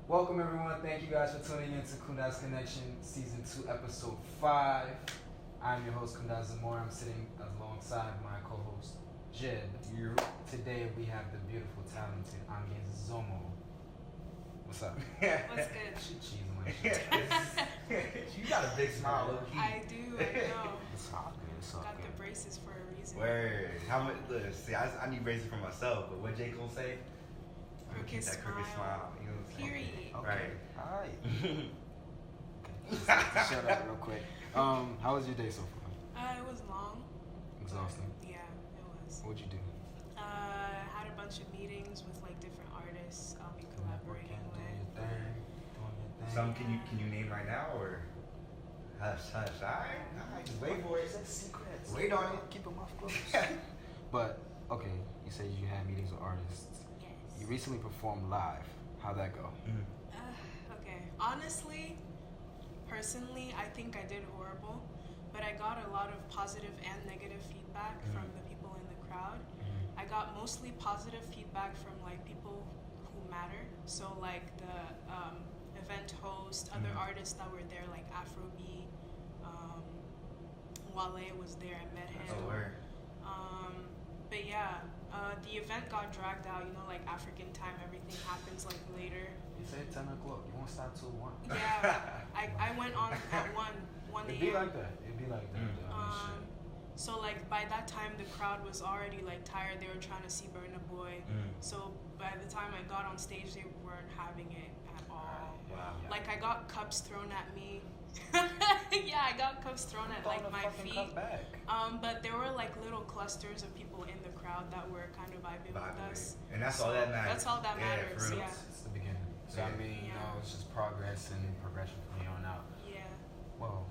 Welcome everyone. Thank you guys for tuning in to Kundaiz Konnection Season 2, Episode 5. I'm your host, Kondaizamo. I'm sitting alongside my co-host, Jed. Today we have the beautiful, talented ANGUESOMO. What's up? What's good? She cheesing my shit. You got a big smile, low key. I do, I know. It's all good. It's all Got good. the braces for a reason. Word. How much? Look, see, I need braces for myself, but what J. Cole say? I'm gonna keep Crooked that crooked smile. You know what I'm saying? Period. Okay. Right. Alright. Okay. Shut up real quick. How was your day so far? It was long. Exhausting. Yeah, it was. What'd you do? Had a bunch of meetings with like different artists I'll be collaborating Doing with. your thing. Some can you name right now or? Hush, hush. Alright, just wait for it. Secrets. Wait on it. Keep them off close. But okay, you said you had meetings with artists. Yes. You recently performed live. How'd that go? Okay. Honestly, personally, I think I did horrible, but I got a lot of positive and negative feedback from the people in the crowd. I got mostly positive feedback from like people who matter. So like the event host, other artists that were there, like Afrobeat, Wale was there. I met him. Oh, word. But yeah, the event got dragged out. You know, like African time, everything happens like later. You said 10 o'clock. You won't start till 1. Yeah, I went on at 1 It'd be a.m. like that. It'd be like that. So like by that time the crowd was already like tired. They were trying to see Burna Boy. So by the time I got on stage, they weren't having it at all. Wow. Like I got cups thrown at me. Yeah, I got cups thrown at like my feet. But there were like little clusters of people in the crowd that were kind of vibing with us. And that's all that matters. That's all that matters. for real. Yeah. It's the beginning. So I mean, you know, it's just progress and progression from here on out. Yeah. Well,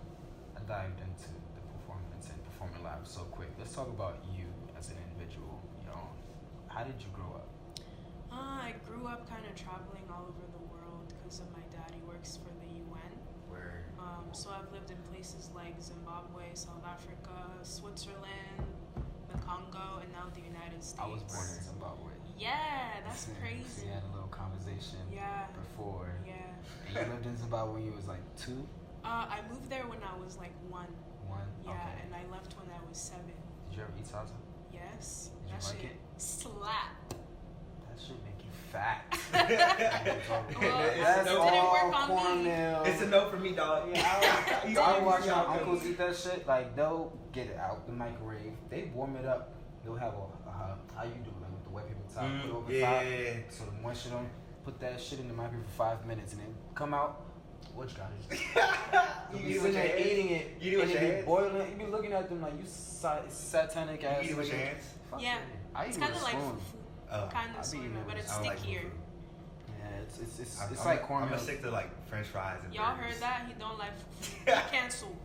I dived into the performance and performing live so quick. Let's talk about you as an individual. You know, how did you grow up? I grew up kind of traveling all over the world because of my dad. He works for the UN. Word. So I've lived in places like Zimbabwe, South Africa, Switzerland, the Congo, and now the United States. I was born in Zimbabwe. Yeah, that's So crazy. we had a little conversation Yeah. before. Yeah. And you lived in Zimbabwe when you was like 2? I moved there when I was like 1. 1? Yeah, Okay. and I left when I was 7. Did you ever eat salsa? Yes. Did you That like shit it? slap. That should make you fat. Well, That's it all didn't work on me. cornmeal. It's a no for me, dog. Yeah, I watch my uncles eat that shit. Like they'll get it out the microwave. They warm it up. They'll have how you do it, like with the wet paper top, put it over top, so the moisture don't. Put that shit in the microwave for 5 minutes and then come out. What you got is you be sitting there eating it. You do it and with it your be hands? boiling. You be looking at them like you satanic ass. You eat it with your nigga. hands? Fuck Yeah. I eat It's it kind with of a like spoon. Oh. kind I of be eating sort it of, but with- it's I don't like stickier. fufu. Yeah, it's I'm like I'm cornmeal. gonna stick to like French fries and Y'all burgers. heard that? He don't like food. Cancel.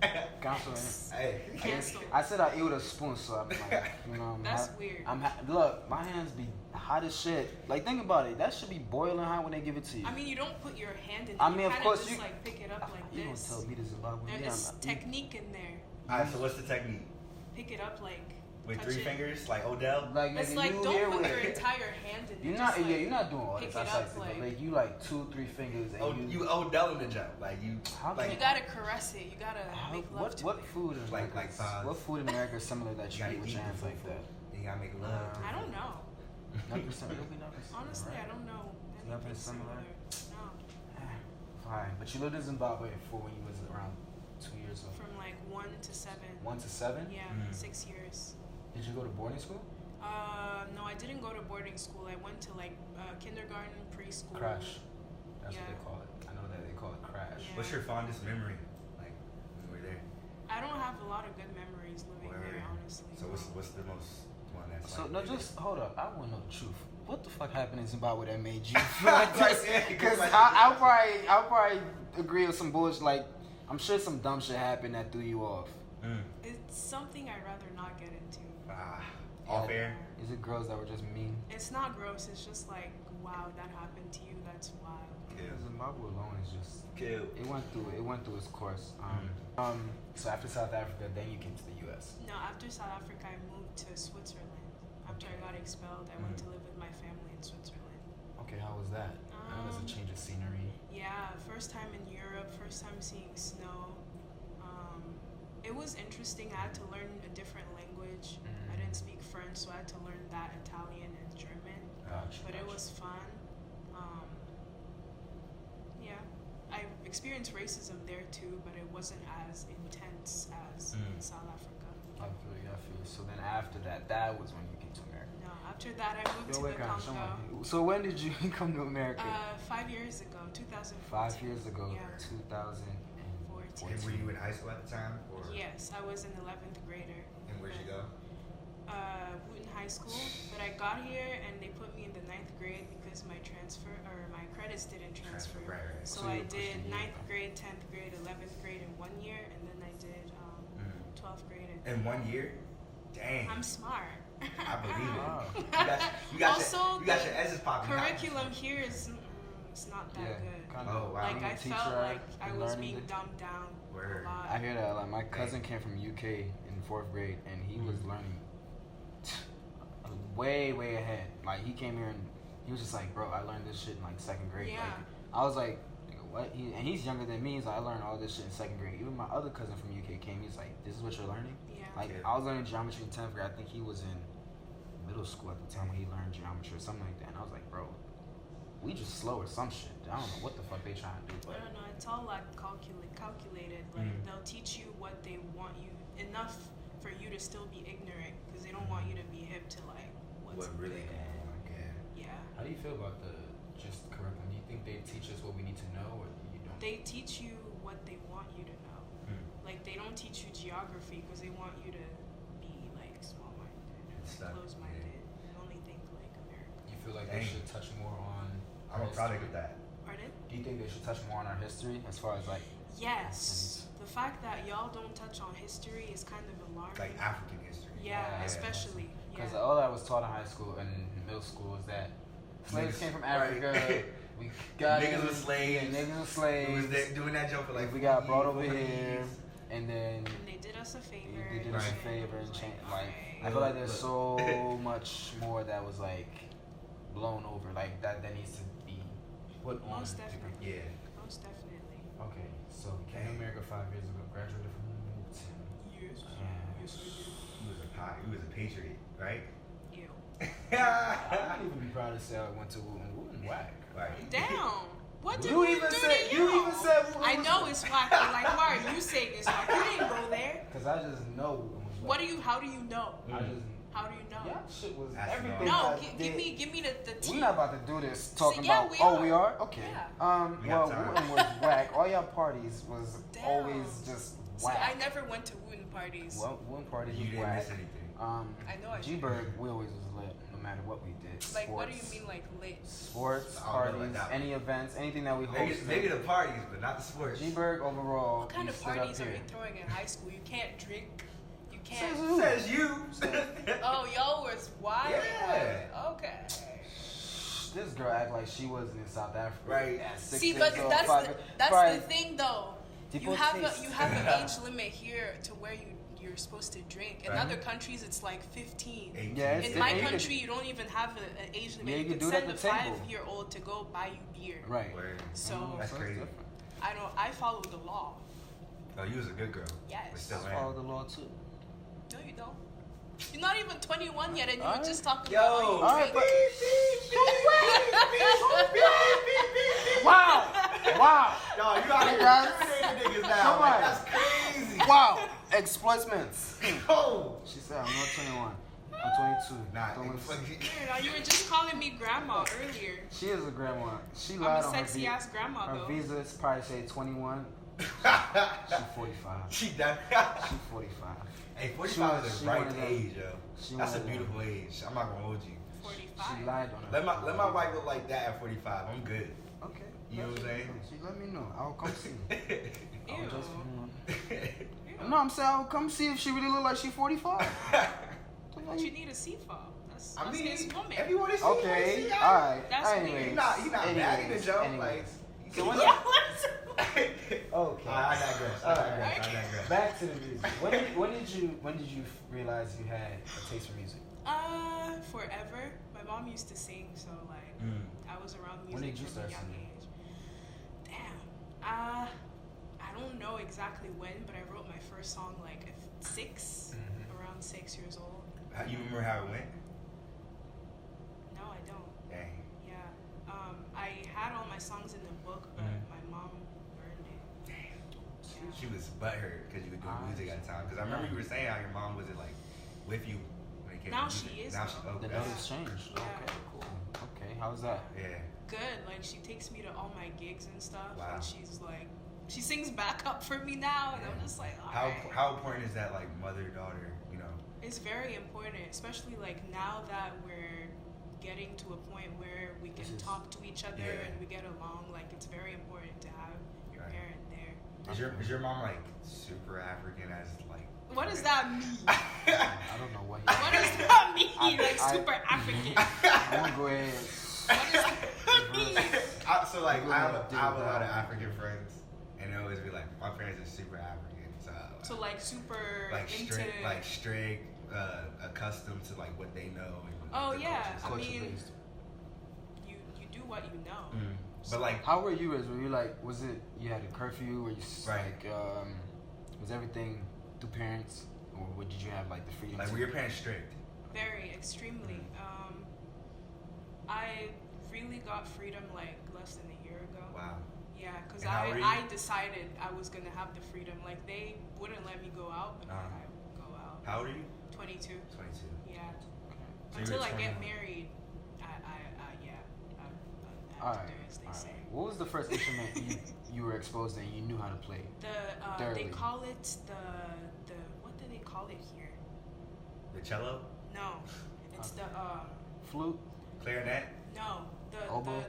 Cancel. Hey. Cancel. I said I eat with a spoon, so I'm like, you know, That's weird. Look, my hands be hot as shit. Like, think about it. That should be boiling hot when they give it to you. I mean, you don't put your hand in it. I mean, you of kinda course just, you- like pick it up like You this. don't tell me the Zimbabwe. There's technique in there. Alright, so what's the technique? Pick it up like With touch 3 it. fingers, like Odell? Like, It's nigga, like you don't here put with your it. entire hand in it. You're just, not, like, you're not doing all pick this. it That's up, like, like- you like 2-3 fingers. And Oh, you Odell in the jump. Like you How like can You gotta caress it. You gotta make love what to what it. food in Like- America? like thighs. What food in America is similar that You you gotta eat with eat your hands the like that? you gotta make love. I don't know. Nothing similar. Nothing similar, Honestly, right? I don't know Nothing anything similar? similar. No. Fine, but you lived in Zimbabwe for when you was around 2 years old. From like 1 to 7. 1 to 7. Yeah, 6 years. Did you go to boarding school? No, I didn't go to boarding school. I went to like kindergarten, preschool. Crash. That's what Yeah. they call it. I know that they call it crash. Yeah. What's your fondest memory? Like when you were there? I don't have a lot of good memories living Word. there, honestly. So what's the most one that's So like no, really- just hold up. I want to know the truth. What the fuck happened in Zimbabwe that made you feel like this? Yeah, Because like- I'll probably agree with some bullshit. Like I'm sure some dumb shit happened that threw you off. It's something I'd rather not get into. Off air. Is it girls that were just mean? It's not gross. It's just like, wow, that happened to you. That's wild. Yeah. Zimbabwe alone is just Kill. it went through its course. So after South Africa, then you came to the U.S. No, after South Africa, I moved to Switzerland. After I got expelled, I went to live with my family in Switzerland. Okay, how was that? I know it's a change of scenery. Yeah, first time in Europe, first time seeing snow. It was interesting. I had to learn a different language. I didn't speak French, so I had to learn that Italian and German. But it was fun. Yeah, I experienced racism there too, but it wasn't as intense as in South Africa. I feel you. So then after that, that was when you came to America. No, after that I moved to the Congo. So when did you come to America? 5 years ago, 2014. 5 years ago, Yeah. 2014. And were you in high school at the time? Or? Yes, I was an 11th grader. And where'd you go? Wooten High School, but I got here and they put me in the 9th grade because my credits didn't transfer. Right. So I did 9th grade, 10th grade, 11th grade in 1 year, and then I did 12th grade. In 1 year? Dang. I'm smart. I believe Wow. it. You got your S's popping. Curriculum here is it's not that good. Oh wow. Like I felt like I was being dumbed down Word. a lot. I hear that. Like my cousin came from UK in 4th grade, and he was learning way ahead. Like he came here and he was just like, bro, I learned this shit in like 2nd grade. Yeah. Like, I was like, what? And he's younger than me. He's like, I learned all this shit in 2nd grade. Even my other cousin from UK came. He's like, this is what you're learning. Yeah. Like I was learning geometry in 10th grade. I think he was in middle school at the time when he learned geometry or something like that. And I was like, bro, we just slow or some shit. I don't know what the fuck they trying to do. But I don't know. It's all like calculated. Like they'll teach you what they want you enough for you to still be ignorant because they don't want you to be hip to like what's What really? good. Yeah. how do you feel about the just curriculum? Do you think they teach us what we need to know, or you don't? They teach you what they want you to know. Like they don't teach you geography because they want you to be like small-minded or close-minded and only think like America. You feel like they should touch more on? I'm a product of that. Pardon? Do you think they should touch more on our history as far as like? Yes. The fact that y'all don't touch on history is kind of alarming. Like African history. Yeah, especially. Because Yeah. all I was taught in high school and middle school is that slaves came from Africa. Right. We got Niggas were slaves. Yeah, niggas were slaves. Who was there doing that joke for like we got 40, brought over 40 here, years. and then And they did us a favor. they did us a Right. favor and changed. Like alright. I feel like there's so much more that was like blown over, like that needs to be put on. Most definitely. Yeah. Most definitely. Okay, so came to America 5 years ago, graduated from Newton. Yes. Yeah. Yes, we do. He was a patriot, right? Ew. I wouldn't even be proud to say I went to Wooten. Wooten whack. Right. Damn. What did You we even do said- to you even said Wooten I was- know it's whack, but like, why are you saying it's whack? You didn't go there. Cause I just know Wooten was What whack. do you? How do you know? I just. How do you know? Yeah, shit was That's everything. No, I give did. me the tea. We're not about to do this talking yeah, about. we Oh, are. we are. Okay. Yeah. We got Well, time. Wooten was whack. All y'all parties was Damn. always just See, whack. I never went to Wooten parties. Well, Wooten parties You was didn't whack. miss anything. I know I G-Berg, we always was lit, no matter what we did. Like, Sports, what do you mean, like lit? Sports, I don't know parties, about that one. any events, anything that we Maybe hosted. the parties, but not the sports. G-Berg overall. What kind we of stood parties up are here. you throwing in high school? You can't drink. You can't. Says you. Oh, y'all was wild. Yeah. Okay. This girl act like she wasn't in South Africa. Right. At 6 See, years but old, that's five- the Right. thing though. You People have taste. an age limit here to where you're supposed to drink. In Right. other countries, it's like 15. 18. Yeah, it's In my you could- country, you don't even have an age limit. Yeah, you you can can do it at send a the table. 5-year-old to go buy you beer. Right. Word. So That's So it's crazy. different. I follow the law. Oh, you was a good girl. Yes. But still, I follow the law too. No, you don't. You're not even 21 yet, and you were Alright. just talking Yo. about how you Alright, drink. Wow! Wow! Yo, you out here Guys. incriminating niggas now. Come Like, on. that's crazy. Wow! Exploitments. Oh. She said, I'm not 21. I'm 22. Nah, Don't listen. Weird, you were just calling me grandma earlier. She is a grandma. She I'm lied a on her sexy ass grandma Her though. visa is probably say 21. She's 45. She done. She's 45. Hey, 45 is She the right one of them. age, yo. She That's a one of them. beautiful age. I'm not gonna hold you. 45. She lied on her. Let my wife look like that at 45. I'm good. Okay. You know what I'm saying? She let me know. I'll come see. Ew. I'll just, Ew. no, I'm saying I'll come see if she really look like she 45. But you need a seafall. That's I mean, his woman. everyone is Okay, alright. That's Anyways, weird. He not bagging the joke. anyways. Like, So when Yeah, Okay. I digress. I digress. Back to the music. When did you realize you had a taste for music? Forever. My mom used to sing, so like I was around music When did you from start a young singing? age. Damn. I don't know exactly when, but I wrote my first song like at 6, around 6 years old. You remember how it went? No, I don't. Dang. Yeah. I had all my songs in the book, but my mom burned it. Damn. Yeah. She was butthurt because you were doing music at the time. Because I remember you were saying how your mom wasn't like with you when it came Now to music. she is, Now though. she. Oh, The that's- notice changed. Yeah. Okay, cool. Okay, how's that? Yeah. Good. Like she takes me to all my gigs and stuff, Wow. and she's like, she sings backup for me now, and I'm just like, alright. How important is that, like mother-daughter? You know. It's very important, especially like now that we're getting to a point where we can talk to each other and we get along. Like it's very important to have your parent there. Is your mom like super African as like? What does that mean? I don't know what. What does that mean? Like super African. I'm gonna go ahead. What does that mean? So like I have a lot of African friends, and they always be like, my parents are super African, So like super like into strict, accustomed to like what they know. And Oh, the yeah. culture. I mean, you do what you know. But like, How were you? Were you like? Was it you had a curfew? Were you Right. like? Was everything through parents, or did you have like the freedom? like to- were your parents strict? Very extremely. I really got freedom like less than a year ago. Wow. Yeah, because And how old are you? I decided I was gonna have the freedom. Like they wouldn't let me go out, but I would go out. How old are you? 22. 22. Yeah. So you Until were I get 21. married, I have All to right. do as they All say. right. What was the first instrument you were exposed to and you knew how to play? They Thoroughly. call it the what do they call it here? The cello, No, it's the Flute. clarinet, no the Oboe?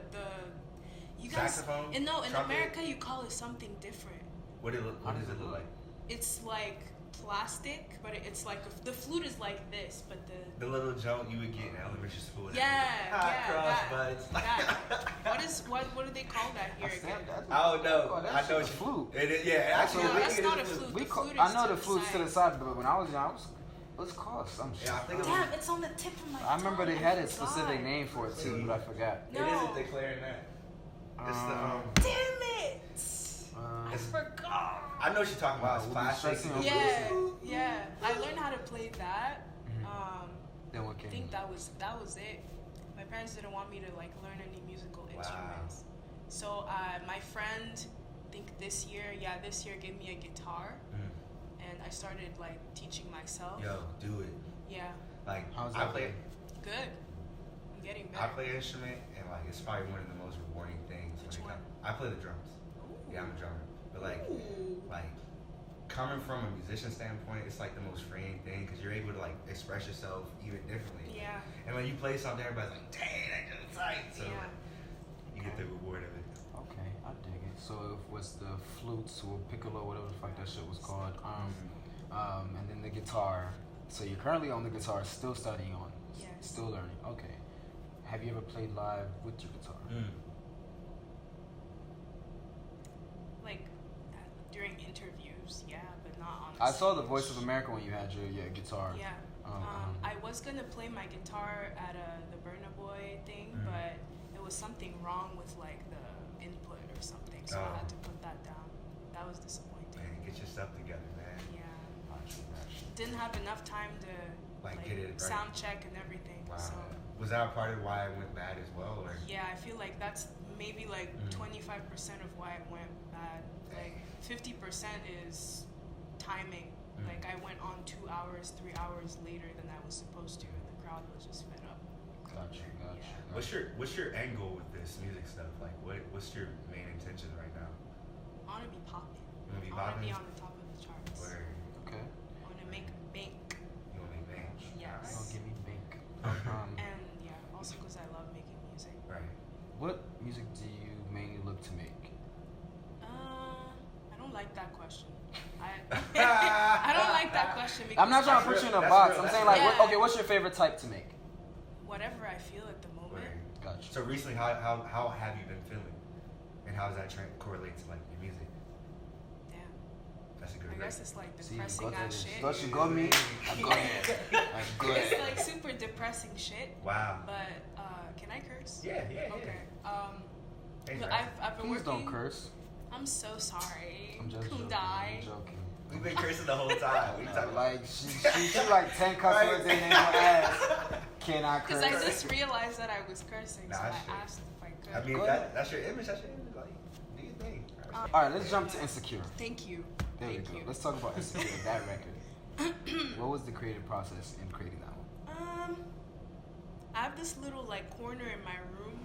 you guys saxophone, and no in trumpet? America you call it something different. What does it look like? It's like plastic, but it's like the flute is like this, but The little joke you would get in elementary school. that. Crossbuds. What do they call that here again? I don't know. Oh, that I shit know is what flute. It is, yeah, actually, No, I that's think it not is a flute. flute. The flute I is know to the the flute's to side. the side, but when I was young, it was called some shit. Yeah, I think it Damn, it's on the tip of my I remember tongue. they had I a specific forgot. name for it too, but I forgot. No. It isn't the clarinet. It's Damn it! I It's- forgot. I know what you're talking about. Wow, It's we'll be plastic. stressing over Yeah. I learned how to play that. Then what I came? think that was it. My parents didn't want me to like learn any musical instruments. So my friend, I think this year gave me a guitar, and I started like teaching myself. Yo, do it. Yeah, Like, How's I that play. going? good. I'm getting I better. play an instrument, and like it's probably one of the most rewarding things. Which when it one? comes. I play the drums. Yeah, I'm a drummer. But like coming from a musician standpoint, it's like the most freeing thing because you're able to like express yourself even differently. Yeah. And when you play something, everybody's like, "Dang, that just tight." So Yeah. you get the reward of it. Okay, I dig it. So it was the flutes or piccolo, whatever the fuck that shit was called. And then the guitar. So you're currently on the guitar, still studying on, Yes. still learning. Okay. Have you ever played live with your guitar? Like during interviews, yeah, but not on. I saw the stage. Voice of America when you had your guitar. Yeah. I was gonna play my guitar at the Burna Boy thing, but it was something wrong with like the input or something, so I had to put that down. That was disappointing. Man, get your stuff together, man. Yeah. Gotcha. Didn't have enough time to Like, get it right. sound check and everything. Wow. So Was that a part of why it went bad as well, or? yeah, I feel like that's maybe like 25% of why it went bad. Like 50% is timing. Like I went on 2 hours, 3 hours later than I was supposed to, and the crowd was just fed up. Gotcha. Yeah. What's your end goal with this music stuff? Like, what's your main intention right now? I want to be popping. You wanna be I want to be popping? on the top of the charts. Where Okay. I want to make bank. you want to make bank? Yes. Don't give me bank. And yeah, also because I love making music. Right. What music do you mainly look to make? I don't like that question. I don't like that question because I'm not trying to put you in a That's box. real, I'm that's saying real. like, Yeah. okay, what's your favorite type to make? whatever I feel at the moment. Right. Gotcha. So recently, how have you been feeling, and how does that correlate to like your music? Damn. That's a good I rate. guess it's like See, depressing go to ass this. shit. Don't you go me? I go ahead. I go It's ahead. like super depressing shit. Wow. But can I curse? Yeah. Okay. Thanks, But man. I've been Please working. don't curse. I'm so sorry. I'm just joking. Kundai. I'm joking. We've been cursing the whole time. What you talking about? Like she like 10 cuss words in her ass. Can I curse? Because I just realized that I was cursing, Nah, so I shit. asked if I could. I mean, Go ahead. that's your image. That's your image. Like, do your thing. All right, let's jump to Insecure. Thank you. There we Thank go. you. Let's talk about Insecure, that record. What was the creative process in creating that one? I have this little like corner in my room.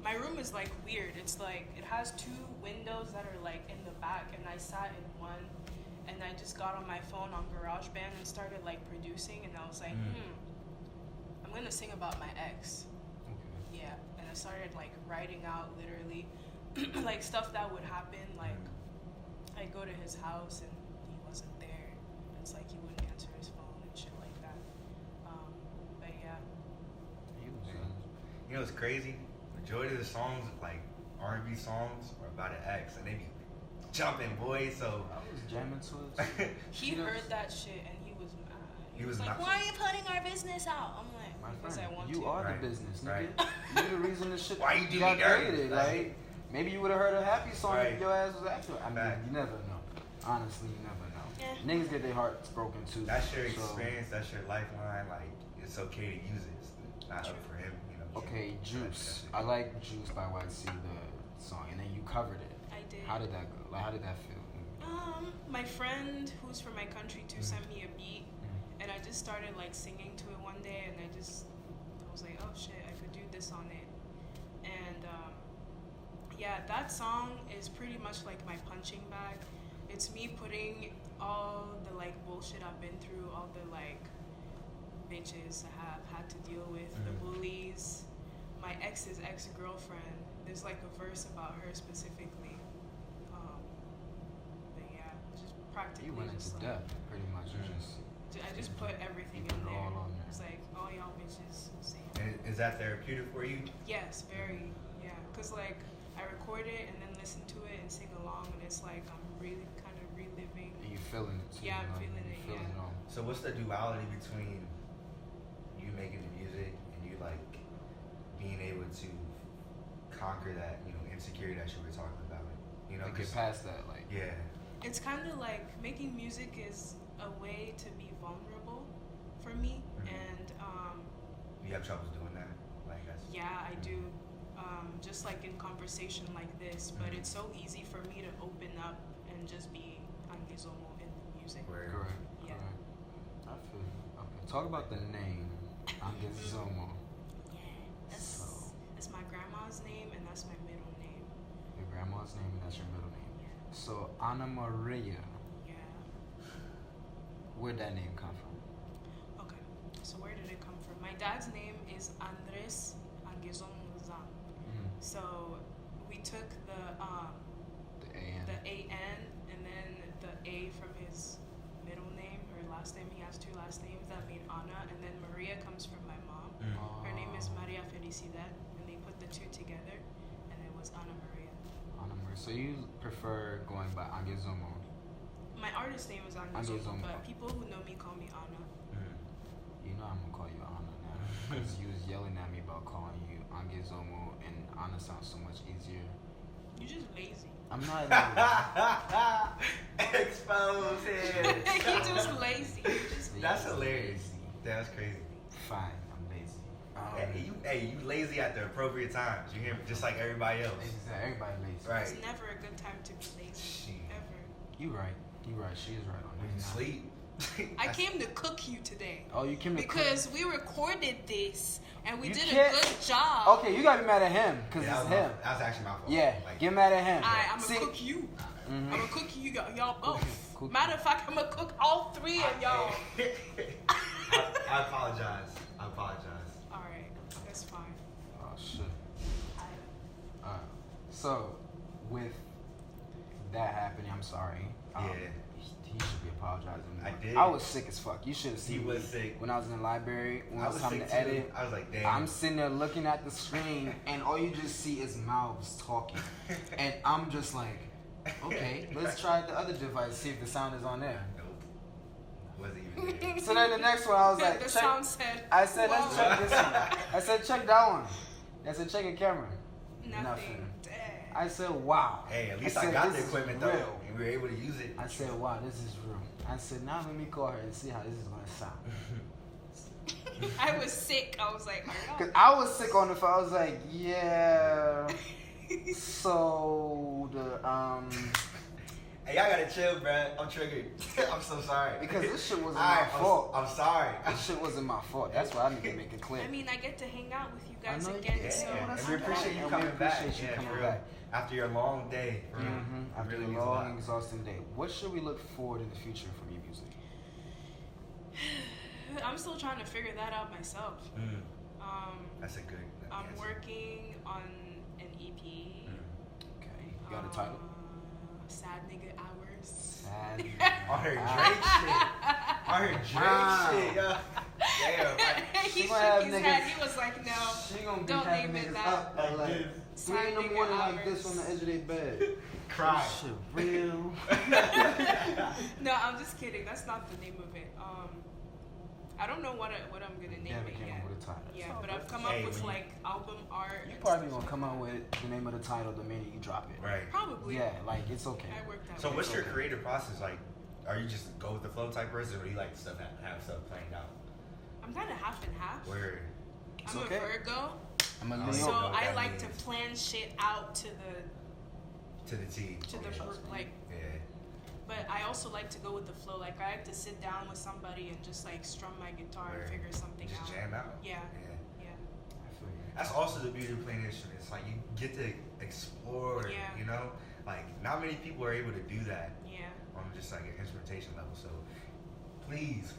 My room is like weird. It's like it has 2 windows that are like in the back, and I sat in one, and I just got on my phone on GarageBand and started like producing, and I was like, I'm gonna sing about my ex. Okay. Yeah, and I started like writing out literally like stuff that would happen. Like I'd go to his house and he wasn't there. It's like he wouldn't answer his phone and shit like that. But yeah. You know what's crazy? Majority of the songs, like R&B songs, are about an ex, and they be jumping, boy. So I was jamming to it. He heard that shit and he was mad. He was like, not- why are you putting our business out? I'm like, My because friend, I want you to. are Right. the business, nigga. Right. You're the reason this shit Why you do got me dirty? created. Like- Like, maybe you would have heard a happy song Right. if your ass was active. I mean, Fact. you never know. Honestly, you never know. Yeah. Niggas get their hearts broken too. that's your so- experience. That's your lifeline. Like, it's okay to use it. It's not up for him, you know. Okay, Juice. I like Juice by YC, the song, and then you covered it. I did. How did that go? Like, how did that feel? My friend who's from my country too sent me a beat, and I just started like singing to it one day, and I was like, oh shit, I could do this on it. And yeah, that song is pretty much like my punching bag. It's me putting all the like bullshit I've been through, all the like bitches I have had to deal with, the bullies, my ex's ex-girlfriend. There's like a verse about her specifically. But yeah, just practically You went into just like, depth, pretty much. You just I just put everything You in put it there. all on there. It's like all y'all bitches sing. And is that therapeutic for you? Yes, very. Yeah, cause like I record it and then listen to it and sing along, and it's like I'm really kind of reliving. and you feeling it too. Yeah, I'm you know? feeling You it, feeling yeah. all. So what's the duality between you making the music and you like being able to conquer that, you know, insecurity that you were talking about? You know, Like, get past that, like. yeah. It's kind of like making music is a way to be vulnerable for me, and You have troubles doing that? Like that's yeah, I do. Just like in conversation like this, but it's so easy for me to open up and just be ANGUESOMO in the music. where Correct. Yeah. Correct. I feel you. Okay. Talk about the name. ANGUESOMO. Yeah, So, that's my grandma's name and that's my middle name. your grandma's name and that's your middle name. Yeah. So, Anna Maria. Yeah. Where'd that name come from? Okay. So where did it come from? My dad's name is Andres ANGUESOMO. So we took the The AN. and then the A from his middle name or last name. He has 2 last names that made Ana, and then Maria comes from my mom. Her name is Maria Felicidad, and they put the 2 together, and it was Ana Maria. Anna Maria. So you prefer going by ANGUESOMO? My artist name is ANGUESOMO, ANGUESOMO. but people who know me call me Ana. You know I'm gonna call you Anna now because you was yelling at me about calling you ANGUESOMO, and Anna sounds so much easier. You're just lazy. I'm not. Expose him. You're just lazy. You're just lazy. That's hilarious. That's crazy. Fine, I'm lazy. Hey, you lazy at the appropriate times. You hear me? Just like everybody else. Exactly. Everybody lazy. Right. It's never a good time to be lazy. Shit. Ever. You right. You right. She is right on When you that. sleep. I came to cook you today. Oh, you came to Because we recorded this and we You did can't- a good job. Okay, you gotta be mad at him because Yeah, it's him. that was actually my fault. Yeah, Like, get mad at him. I'm See, gonna cook you. Mhm. I'm gonna cook you, y'all both. Cook Matter of fact, I'm gonna cook all 3 of y'all. I apologize. I apologize. All right, that's fine. Oh shit. Alright. So, with that happening, I'm sorry. Yeah. He should be apologizing more. I did. I was sick as fuck. You should have seen He was me sick. when I was in the library. When I it was was time sick to too. edit. I was like, damn. I'm sitting there looking at the screen, and all you just see is mouths talking, and I'm just like, Okay, let's try the other device, see if the sound is on there. Nope. Wasn't even there. So then the next one, I was like, the check. sound said, I said, whoa. let's check this one. I said, check that one. I said, check your camera. Nothing. Dang. I said, wow. Hey, at least I I said, got this the is equipment real. though, and we were able to use it. I said, wow, this is real. I said, now let me call her and see how this is going to sound. I was sick. I was like, Because I was sick on the phone. I was like, yeah. So, Hey, y'all gotta chill, bruh. I'm triggered. I'm so sorry. because this shit wasn't Alright, my fault. I'm sorry. This shit wasn't my fault. That's why I need to make it clear. I mean, I get to hang out with you I guys know you again, do. so Yeah, and that's we okay. appreciate you And we coming back. appreciate you Yeah, coming for real. back. After your long day, for real. It After really a means a lot. long, exhausting day, what should we look forward in the future from your music? I'm still trying to figure that out myself. That's a good I'm answer. working on an EP. Okay, you got a title? Sad Nigga Hours. Sad. On her Drake shit. On her Drake shit, yo. Damn. He She gonna have shook his niggas- head. He was like, no. She gonna be Don't having name it niggas that. up at like Sad 3 in the nigga morning like this hours. on the edge of their bed. Cry. This shit real. No, I'm just kidding. That's not the name of it. I don't know what I'm gonna name Yeah, we it came yet. up with a title. Yeah, So, but I've come Hey, up with when you- like album art. You and probably stuff gonna come out with the name of the title the minute you drop it. Right. Probably. Yeah, like it's okay. I worked that. So way. what's your Okay. creative process like? Are you just go with the flow type person, or do you like stuff have stuff planned out? I'm kind of half and half. Where It's I'm okay. a Virgo, I'm a Oh, Leo. so know what I that like to means. plan shit out to the to the T. like. Yeah. But I also like to go with the flow. Like I like to sit down with somebody and just like strum my guitar Where and figure something just out. jam out. Yeah. Yeah. Yeah. I feel you. That's also the beauty of playing instruments. Like you get to explore. Yeah. You know, like not many people are able to do that Yeah. on just like an instrumentation level. So please,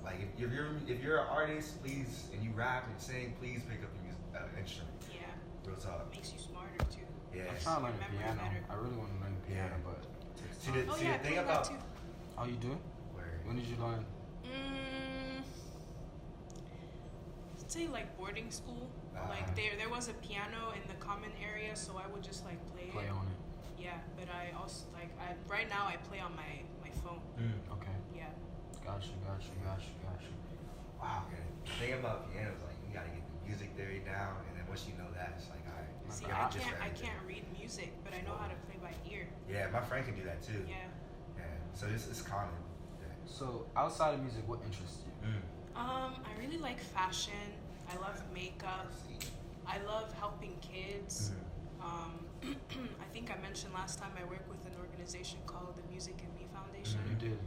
like if you're an artist, please, and you rap and sing, please pick up your instrument. Yeah. Real talk. Makes you smarter too. Yeah. I'm trying to learn the Remember piano. better. I really want to learn the piano, Yeah. but it takes See time. the Oh see yeah, I the thing play that about too. Oh, you do? where When did you learn? I'd say like boarding school. Like there was a piano in the common area, so I would just like play On it. Yeah, but I also like right now I play on my phone. Okay. Yeah. Gotcha. Wow. Okay. The thing about piano is like you gotta get the music theory down, and then once you know that, it's like alright. See, God. I can't read music, but I know how to play by ear. Yeah, my friend can do that too. Yeah. Yeah. So it's common. Yeah. So outside of music, what interests you? I really like fashion. I love makeup. I love helping kids. I think I mentioned last time I work with an organization called the Music and Me Foundation. You did.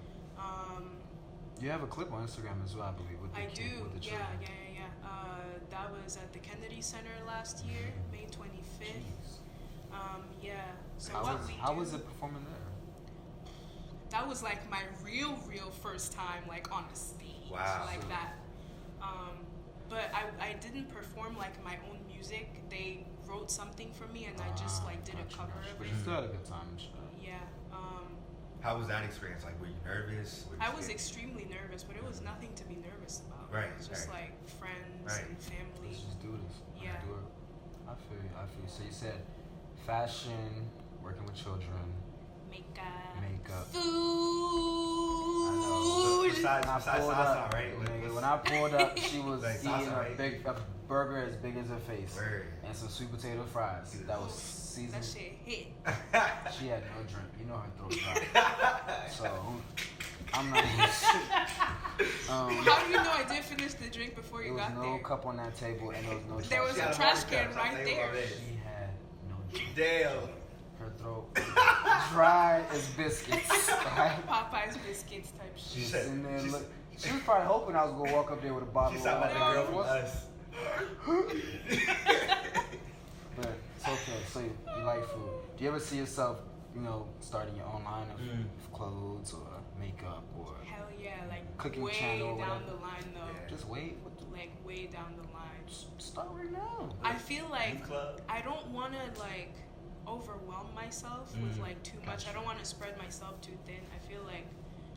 You have a clip on Instagram as well, I believe, with the I kid, do. with the Yeah. children. That was at the Kennedy Center last year, May 25th. Jeez. Yeah. So How was it performing there? That was like my real first time like on a stage like that. But I didn't perform like my own music. They wrote something for me and I just like did a cover of But it. you still had a good time and shit. Yeah. How was that experience? Like, were you nervous? Were you I was scared? extremely nervous, but it was nothing to be nervous about. Right, It was just right. like friends Right. and family. Let's just do this. Let's Yeah. do it. I feel you. So you said fashion, working with children, makeup. Food. I know. Besides When I Sasa, pulled up, right? nigga, when I pulled up, she was Like eating Sasa, right? a burger as big as her face Word. and some sweet potato fries Dude. that was That seasoned. shit hit. She had no drink. You know her throat dry. So I'm not even shit. How do you know I did finish the drink before There you was got no there? cup on that table and there was no There was She a had a trash water can cup, right I'll tell you there. what it is. She had no drink. Damn. Her throat was dry as biscuits. Right? Popeyes biscuits type She shit. said, In there, she look, said- she was probably hoping I was gonna walk up there with a bottle She of sounded like water. the girl from What's- Us. But it's okay. So you like food. Do you ever see yourself, starting your own line of clothes or makeup or Hell yeah, like Cooking way channel or down whatever. the line though. Yeah. just wait? Like way down the line. Start right now. I feel like Youth club? I don't want to like overwhelm myself with like too much. Gotcha. I don't want to spread myself too thin. I feel like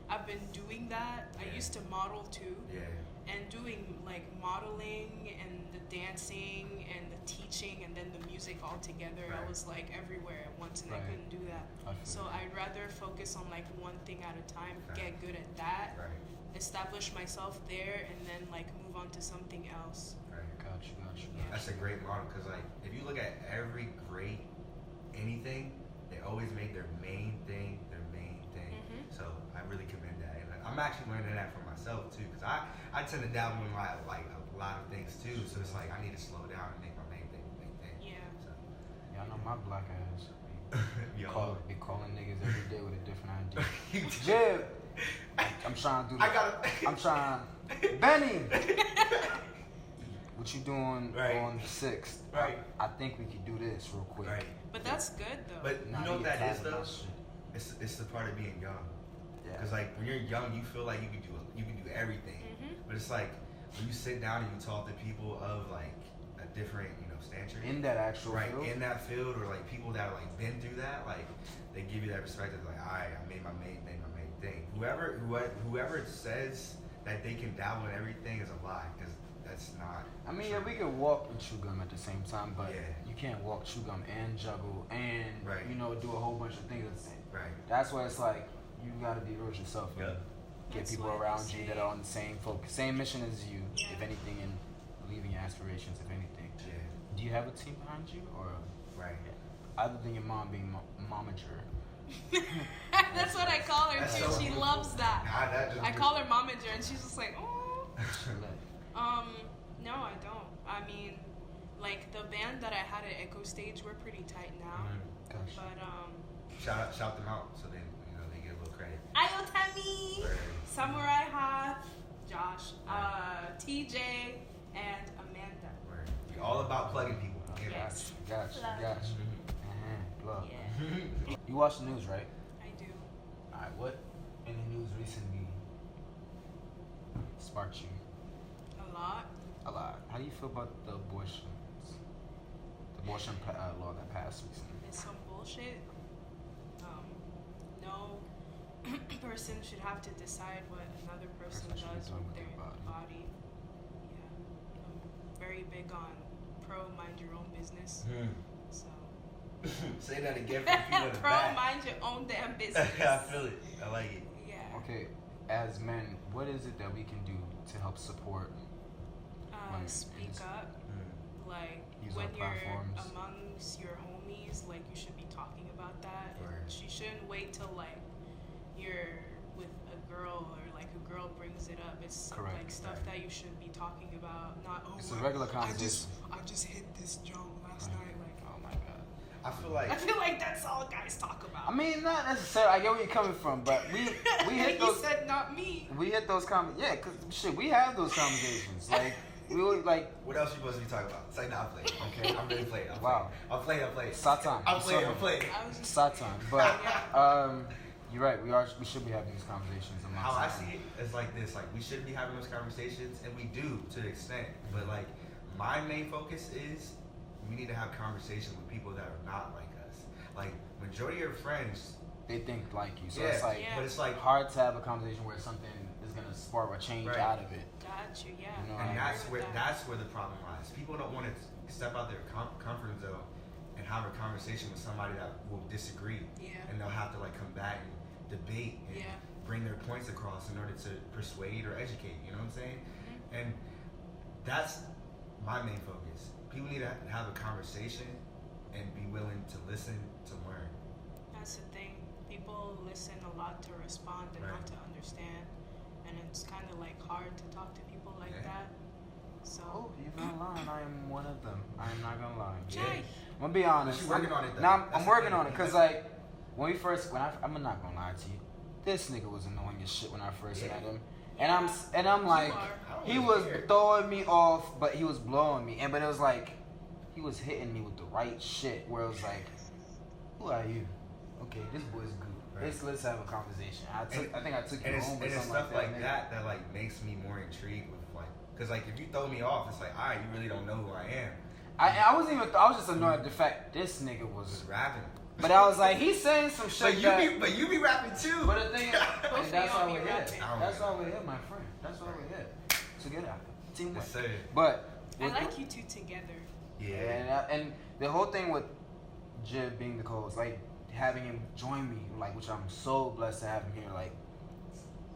I've been doing that. I used to model too. Yeah. And doing like modeling and the dancing and the teaching and then the music all together. Right. I was like everywhere at once and I Right. couldn't do that. So I'd rather focus on like one thing at a time, Right. get good at that, Right. establish myself there, and then like move on to something else. Right. Got you. Yeah. That's a great model because, like, if you look at every great anything, they always made their main thing their main thing. Mhm. So I really commend that, and I'm actually learning that for myself too because I tend to dabble in like a lot of things too. So it's like I need to slow down and make my main thing the main thing. Yeah. So Yeah, I know my black ass. yo, Be calling niggas every day with a different idea. Jib, I'm trying to do. I got. I'm trying. Benny, what you doing Right. on the 6th? Right. I think we could do this real quick. Right. But that's good though. But Nah, you know what nigga that is tapping though? my shit. It's the part of being young. Yeah. Because like when you're young, you feel like you can do everything. Mhm. But it's like when you sit down and you talk to people of like a different stature In that actual right field. in that field, or like people that like been through that, like they give you that perspective. Like, I made my main thing. Whoever says that they can dabble in everything is a lie because that's not. I mean, true. yeah, we can walk and chew gum at the same time, but Yeah. you can't walk, chew gum, and juggle, and Right. do a whole bunch of things at the same. Right. That's why it's like you gotta be real with yourself and Yep. get That's people why they around you say- that are on the same focus, same mission as you, Yeah. if anything, and believing your aspirations, if anything. Yeah. Do you have a team behind you, or Right. other than your mom being momager? That's what I call her That's too. so She beautiful. loves that. Nah, that just I call her momager and she's just like, oh. Like, No, I don't. I mean, like the band that I had at Echo Stage, we're pretty tight now. gosh. But shout them out so then they get a little credit. Ayotami, Right. Samurai Half, Josh, TJ, and Amanda. Word. We all about plugging people. You know? Yes. Gotcha. Plug. Plug. Yeah, You watch the news, right? I do. Alright, what in the news recently sparked you A lot. a lot? How do you feel about the abortion law that passed recently? It's some bullshit. No person should have to decide what another person Person should be does doing with with their their body. Yeah. I'm very big on mind your own business. So Say that again for people in the pro back. mind your own damn business. I feel it. I like it. Yeah. Okay, as men, what is it that we can do to help support? Like, Speak it's- up. Like Use when our you're platforms. amongst your homies, like you should be talking about that. Right. She shouldn't wait till like you're with a girl or like a girl brings it up. It's Correct. like stuff that you should be talking about. Not It's a regular I conversation. just hit this joke last Right. night. Like Oh my god. I feel like I feel like that's all guys talk about. I mean, not necessarily. I get where you're coming from, but we hit He those. said not me. We hit those yeah, cause shit, we have those conversations. Like we would like what else you supposed to be talking about? It's like, nah, I'm playing. Okay. I'm really playing. Wow. I'm playing. Satan. I'm playing. I was just Satan. But you're right. We should be having these conversations. amongst How I us. see it is like this: like we should be having those conversations, and we do to an extent. But like my main focus is we need to have conversations with people that are not like us. Like majority of your friends, They think like you, so yeah, it's like Yeah. but it's like, hard to have a conversation where something is gonna spark a change Right. out of it. got you. Yeah. You know, and I that's where the problem lies. People don't want to step out their comfort zone and have a conversation with somebody that will disagree, Yeah. and they'll have to like come back and debate and Yeah. bring their points across in order to persuade or educate. You know what I'm saying? Mhm. And that's my main focus. People need to have a conversation and be willing to listen to learn. That's the thing. People listen a lot to respond and Right. not to understand. And it's kind of like hard to talk to people like Yeah. that. So, Oh, you're not lying. I am one of them. I am not gonna lie. Jay, I'm gonna be honest. But you working on it, though. Now That's I'm the working thing. on it because like I'm not gonna lie to you. This nigga was annoying as shit when I first Yeah. met him, and I'm like, are. I don't he really was care. throwing me off, but he was blowing me, but it was like he was hitting me with the right shit. Where it was like, who are you? Okay, this boy's good. Right. Let's have a conversation. I think I took And you it's, home and or it's something stuff like nigga. that that like makes me more intrigued with like, cause like if you throw me off, it's like, all right, you really don't know who I am. I wasn't even. I was just annoyed at the fact this nigga was Just rapping. But I was like, he's saying some shit. But you be rapping too. But the thing is, Both that's of y'all why be we're here. rapping. That's why we're here, my friend. That's why we're here. Together, teamwork. Yes, sir. But I like you two together. Yeah. and the whole thing with Jib being the co-host, like having him join me, like which I'm so blessed to have him here. Like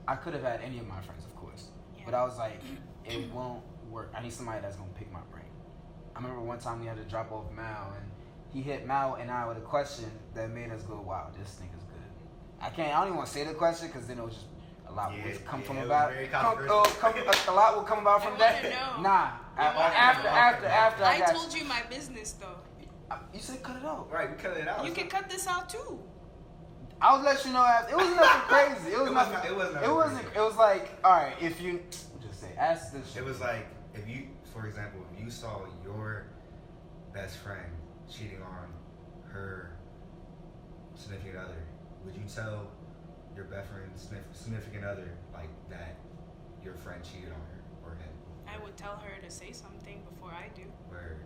I could have had any of my friends, of course, but I was like, it won't work. I need somebody that's gonna pick my brain. I remember one time we had to drop off Mal, and he hit Mal and I with a question that made us go, "Wow, this nigga's good." I don't even want to say the question because then it'll just a lot will come from about. A lot will come about from that. Know. Nah. After I told you my business though. You said cut it out. Right, we cut it out. You can cut this out too. I'll let you know after. It was nothing crazy. It wasn't. It was like, all right, if you just say ask this shit. It was like if you, for example, if you saw your best friend cheating on her significant other, would you tell your best friend's significant other like that your friend cheated on her or him? I would tell her to say something before I do. Word.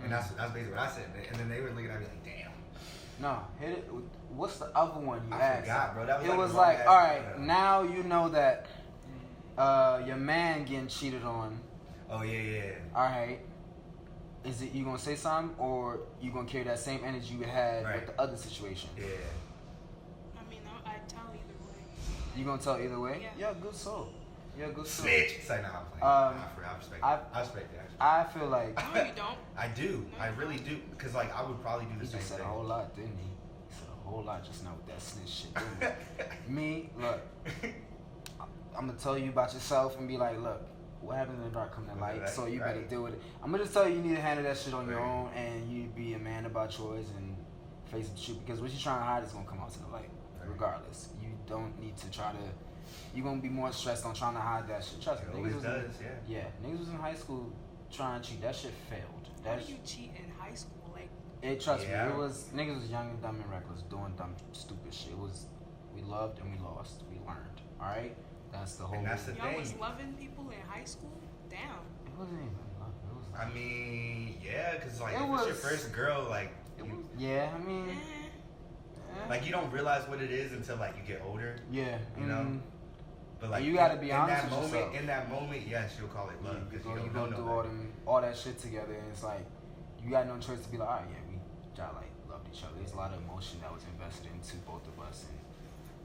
And that's basically what I said. And then they were looking at me like, damn. No, hit it. What's the other one you I asked? forgot, bro. That was it like was a like, long all ass right, thing, now you know that your man getting cheated on. Oh yeah. All right. Is it you gonna say something or you gonna carry that same energy you had with the other situation? Yeah. I mean, I'd tell either way. You gonna tell either way? Yeah. Good soul. Yeah, good soul. Snitch. Say no, I'm playing. I respect it. I respect it. I feel like No, you don't. I do. No, I really do. Because like I would probably do the he same just said thing. a whole lot, didn't he? He said a whole lot just now with that snitch shit, didn't he? Me, look, I'm gonna tell you about yourself and be like, look, what happens in the dark come to light, so you better deal with it. I'm gonna just tell you need to handle that shit on your own and you be a man about yours and face the truth because what you're trying to hide is gonna come out to the light, regardless. You don't need to try to. You're gonna be more stressed on trying to hide that shit. Trust me. It always does, yeah. Niggas was in high school trying to cheat. That shit failed. How do you cheat in high school? Like, Trust me, it was niggas was young and dumb and reckless, doing dumb, stupid shit. It was we loved and we lost. We learned. All right, that's the whole. And that's the y'all thing. was loving people in high school? Damn. It wasn't even love. It was. I mean, yeah, because like It if was- it's your first girl, like Yeah, I mean. like you don't realize what it is until like you get older. Yeah, you know. But like you gotta be honest in that with moment. yourself. In that moment, yes, you'll call it love because you go don't through know all that shit together, and it's like you got no choice to be like, all right, yeah, we just like loved each other. There's a lot of emotion that was invested into both of us,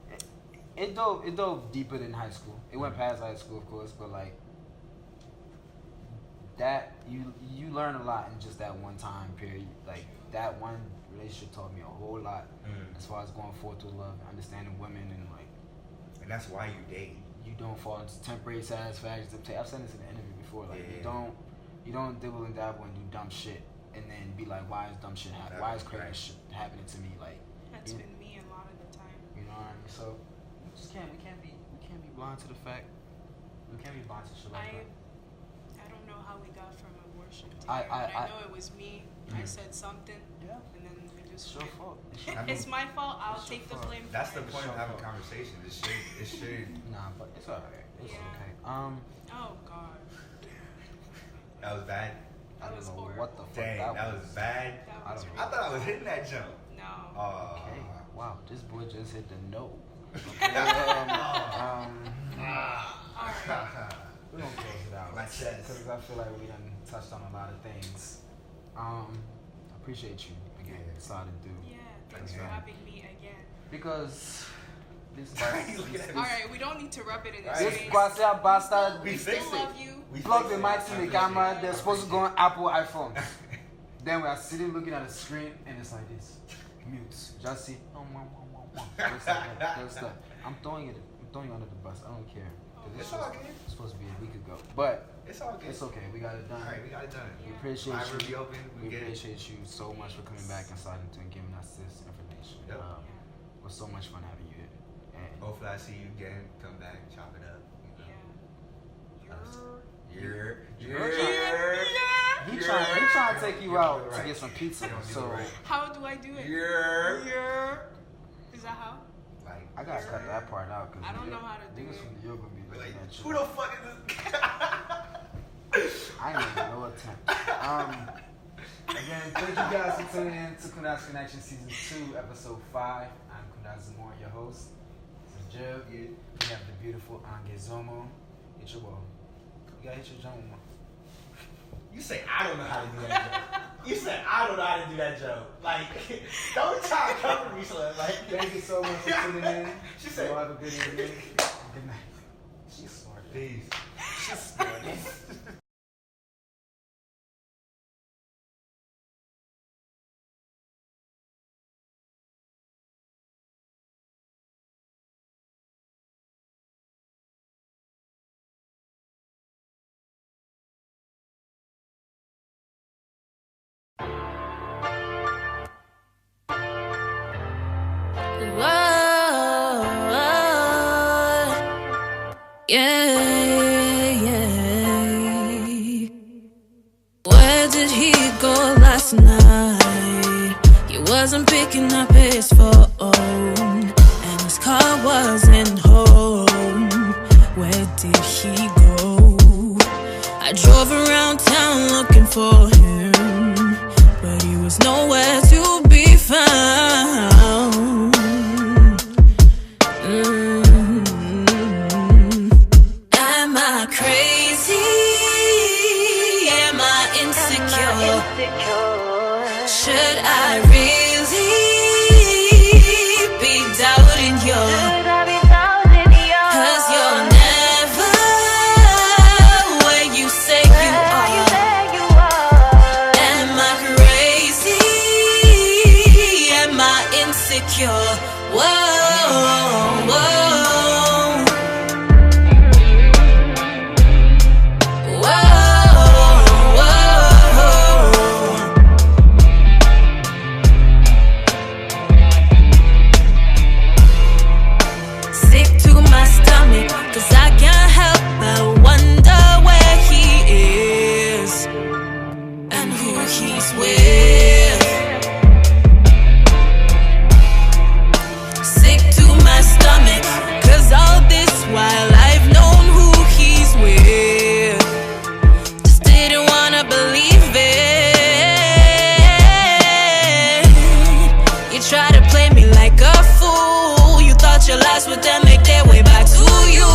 and it dove deeper than high school. It went past high school, of course, but like that you learn a lot in just that one time period. Like that one relationship taught me a whole lot as far as going forth with love, understanding women, and like. And that's why you date. You don't fall into temporary satisfaction. I've said this in the interview before. Like you don't dibble and dabble and do dumb shit and then be like, why is dumb shit happening? Why is crazy shit happening to me? Like that's been me a lot of the time. You know what I mean? So we can't be blind to the fact. We can't be blind to shit like that. I don't know how we got from abortion to I know it was me. I said something. Yeah. And then we just. It's your fault. It's my fault. I'll take the blame. That's the for point of having conversation. It should. Nah, but it's alright. It's okay. Oh God. That was bad. I don't know horrible. what the fuck Dang, that was bad. That was I thought I was hitting that jump. No. Okay. Wow, this boy just hit the note. Alright. We're gonna close it out. My chest. Because I feel like we done touched on a lot of things. I appreciate you again. Decided to do. Yeah. Thanks for having me again. Because this Alright, we don't need to rub it in his this face. bastard We still love you. We plug the mics in the camera. They're supposed to go on Apple iPhones. Then we are sitting looking at the screen and it's like this. Mutes. Just see. I'm throwing under the bus. I don't care. It's all good. It's supposed to be a week ago, but it's all good. It's okay. We got it done. All right, we got it done. We appreciate Library you. Open. We appreciate you so much for coming back and signing to and giving us this information. Yep. It was so much fun having you here. And hopefully I see you again. Come back, chop it up. He trying to take you out to get some pizza. So how do I do it? Is that how? Like I gotta cut that part out because I don't know how to do niggas it. from New York gonna be looking at you. Who the fuck is this? I ain't even no attempt. Again, thank you guys for tuning in to Kundaiz Konnection Season 2, Episode 5. I'm Kundaiz, your host. This is Jill. We have the beautiful ANGUESOMO. Hit your ball. You gotta hit your jump one. You say I don't know how to do that joke. You said I don't know how to do that joke. Like, don't try to cover me, son. Like, thank you so much for tuning in. She said, have a good evening. Good night. She's smart. Peace. She's smart. Where did he go last night? He wasn't picking up his phone, and his car wasn't home. Where did he go? I drove around town looking for him, but he was nowhere to be found. Am I crazy? Am I insecure? Should I really be doubting you? 'Cause you're never where you say you are. Am I crazy? Am I insecure? Whoa, whoa. Your lies would then make their way back to you,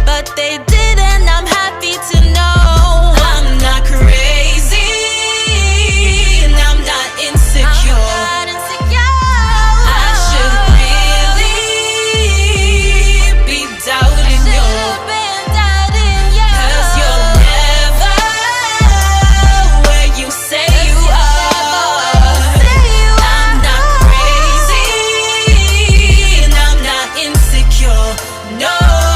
but they didn't. I'm happy to know I'm not crazy and I'm not insecure. I should really be doubting you, 'cause you're never where you say you are. No.